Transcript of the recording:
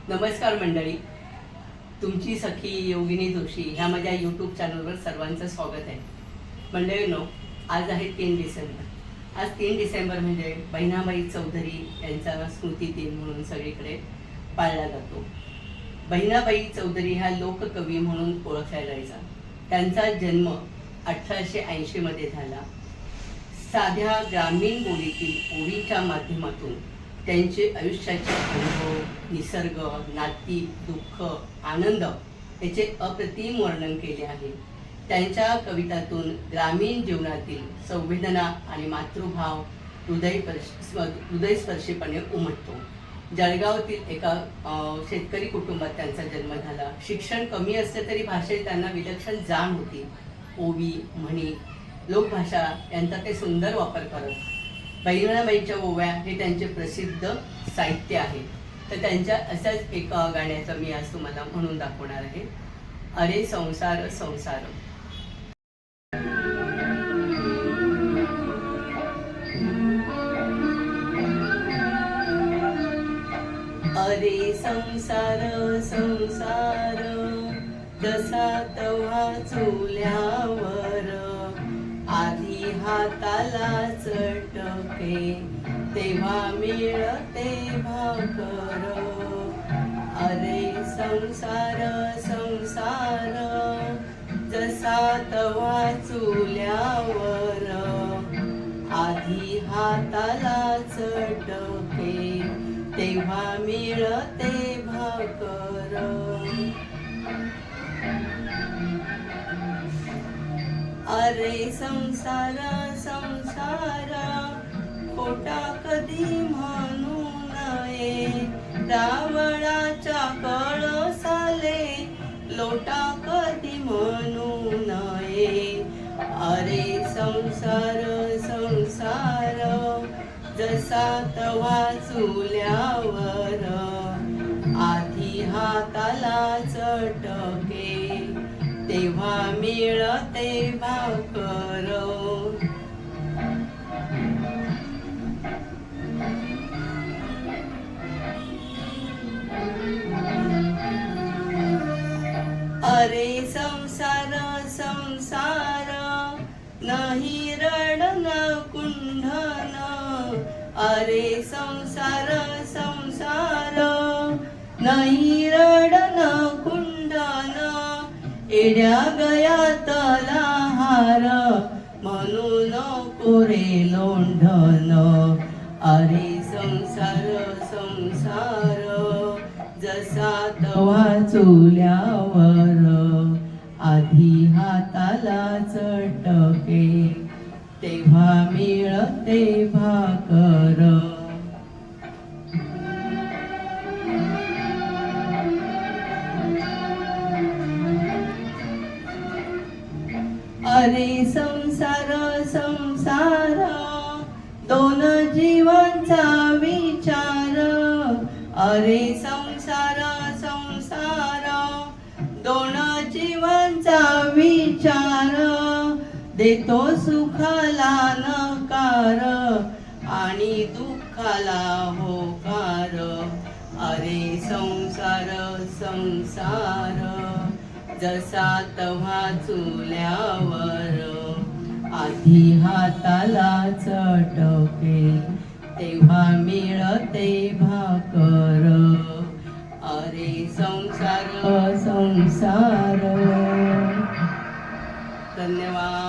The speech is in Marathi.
नमस्कार मंडळी, तुमची सखी योगिनी जोशी ह्या माझ्या यूट्यूब चॅनलवर सर्वांचं स्वागत आहे. मंडळींनो, आज आहे 3 डिसेंबर. आज 3 डिसेंबर म्हणजे बहिणाबाई चौधरी यांचा स्मृती दिन म्हणून सगळीकडे पाळला जातो. बहिणाबाई चौधरी ह्या लोककवी म्हणून ओळखल्या जायचा. त्यांचा जन्म 1880 मध्ये झाला. साध्या ग्रामीण बोलीतील ओळीच्या माध्यमातून त्यांचे आयुष्याचे अनुभव, निसर्ग, नाती, दुःख, आनंद याचे अप्रतिम वर्णन केले आहे. त्यांच्या कवितातून ग्रामीण जीवनातील संवेदना आणि मातृभाव हृदयस्पर्शीपणे उमटतो. जळगावातील एका शेतकरी कुटुंबात त्यांचा जन्म झाला. शिक्षण कमी असले तरी भाषेत त्यांना विलक्षण जाण होती. ओवी, म्हणी, लोकभाषा यांचा ते सुंदर वापर करत. बहिणाबाईंच्या ओव्या हे त्यांचे प्रसिद्ध साहित्य आहे. तर त्यांच्या अशाच एका गाण्याचं मी आज तुम्हाला म्हणून दाखवणार आहे. अरे संसार संसार. अरे संसार संसार, जसा तवा चुल्यावर, आधी हाताला चटके तेव्हा मिळते भाकर. अरे संसार संसार, जसा तवा चुल्यावर, आधी हाताला चटके तेव्हा मिळते भाकर. अरे संसार संसार, खोटा कधी म्हणू नये, रावणाच्या कळसाले लोटा कधी म्हणू नये. अरे संसार संसार, जसा तवा चुल्यावर, आधी हाताला चटके तेव्हा मिळते भाकर. अरे संसार संसार, नाही रडन कुंढन. अरे संसार संसार, नाही रडन कुंढन. एड्या गयातला हार, म्हणू नको रे लोंढन. अरे संसार संसार, जसा तवा चुल्यावर, आधी हाताला चटके तेव्हा मिळते भाकर. अरे संसार संसार, दोन जीवांचा विचार. अरे संसार संसार, दोन जीवांचा विचार. देतो सुखाला नकार आणि दुःखाला होकार. अरे संसार संसार, जसा तवा चुल्यावर, आधी हाताला चटके तेव्हा मिळते भाकर. अरे संसार संसार. धन्यवाद.